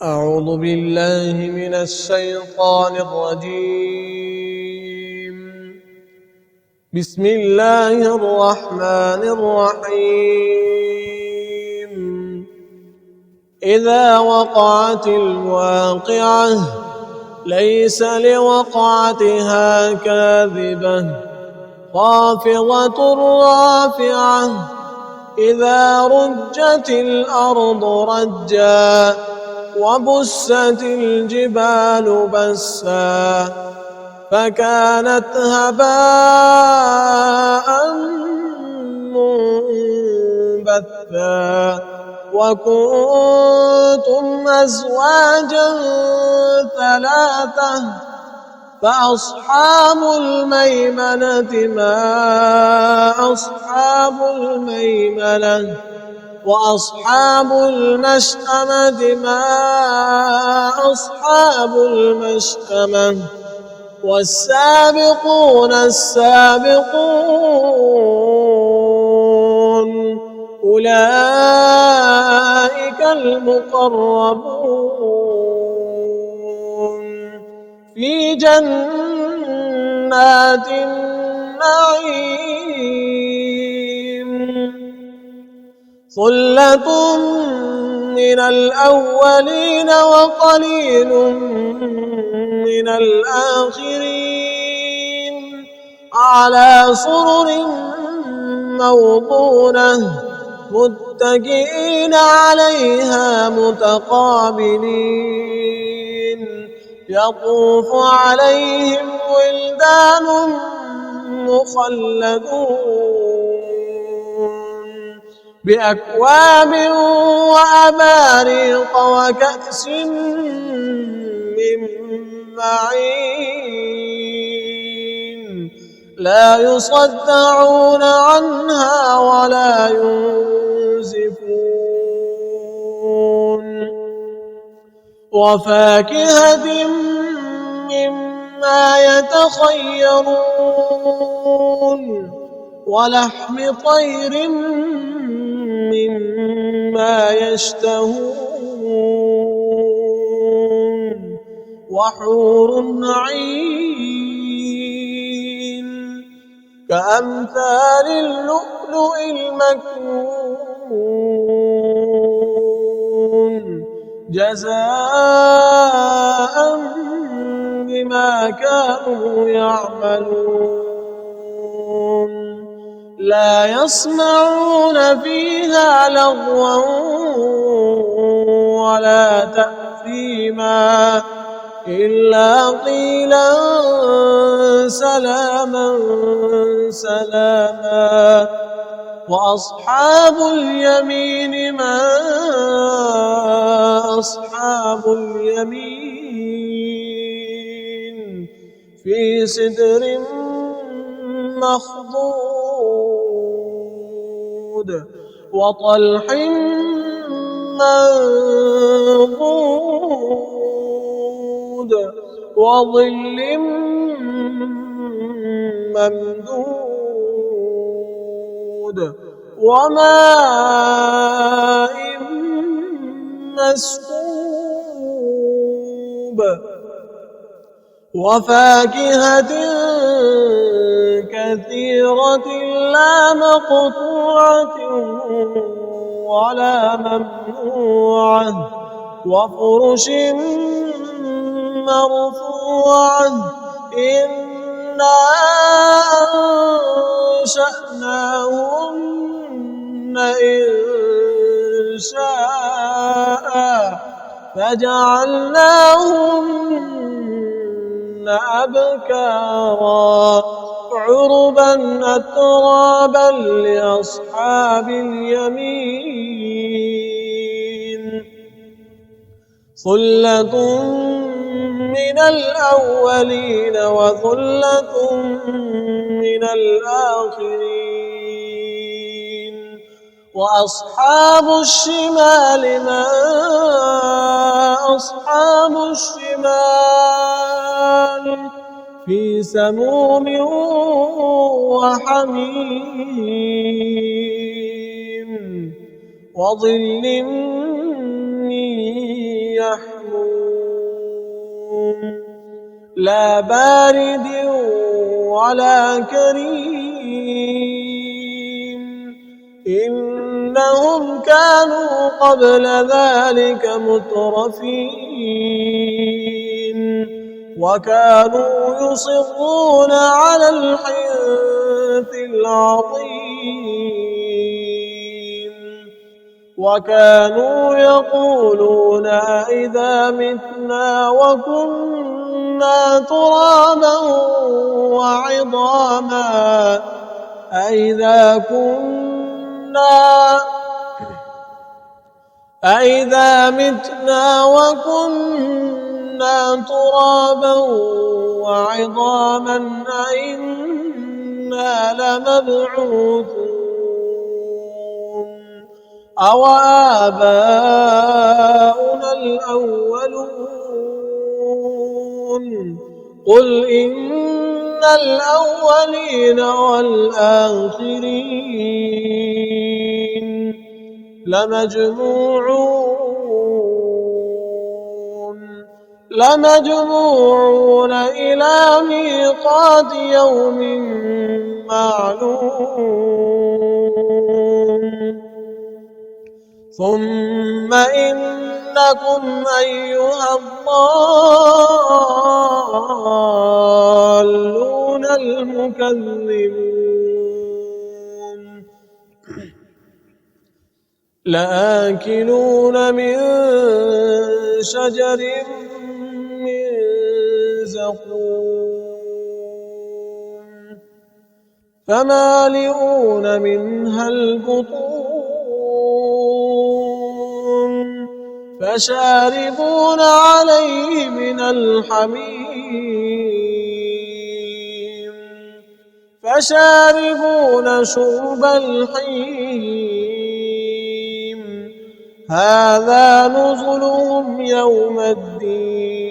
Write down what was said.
أعوذ بالله من الشيطان الرجيم. بسم الله الرحمن الرحيم. إذا وقعت الواقعة ليس لوقعتها كاذبة خافضة رافعة إذا رجت الأرض رجا وبست الجبال بسا فكانت هباء منبثا وكنتم أزواجا ثلاثة فأصحاب الميمنة ما أصحاب الميمنة وأصحاب المشأمة ما أصحاب المشأمة والسابقون السابقون أولئك المقربون في جنات النعيم ثلة من الأولين وقليل من الآخرين على سرر موضونة متكئين عليها متقابلين يطوف عليهم ولدان مخلدون بأكواب وأباريق وكأس من معين لا يصدعون عنها ولا ينزفون وفاكهة مما يتخيرون ولحم طير مما يشتهون وحور عين كأمثال اللؤلؤ المكنون جزاء بما كانوا يعملون لا يسمعون فيها لغوا ولا تأثيما إلا قيلا سلاما سلاما وأصحاب اليمين ما أصحاب اليمين في سدر مخضود وطلح منضود وظل ممدود وماء مسكوب وفاكهة كثيرة لا مقطوعة ولا ممنوعة وفرش مرفوعة إنا أنشأناهن إنشاء فجعلناهن أبكارا عربا أترابا لأصحاب اليمين ثلة من الأولين وثلة من الآخرين وأصحاب الشمال ما أصحاب الشمال في سموم وحميم وظل من محموم لا بارد ولا كريم إنهم كانوا قبل ذلك مترفين وكانوا يصرون على الحنث العظيم وكانوا يقولون أئذا متنا وكنا ترابا وعظاما أئذا متنا وكنا ترابا وعظاما أئنا لمبعوثون أو آباؤنا الأولون قل إن الأولين والآخرين لمجموعون إلى ميقات يوم معلوم ثم إنكم أيها الضالون المكذبون لآكلون من شجر من زقوم فمالئون منها البطون فشاربون عليه من الحميم فشاربون شرب الحميم هذا نزلهم يوم الدين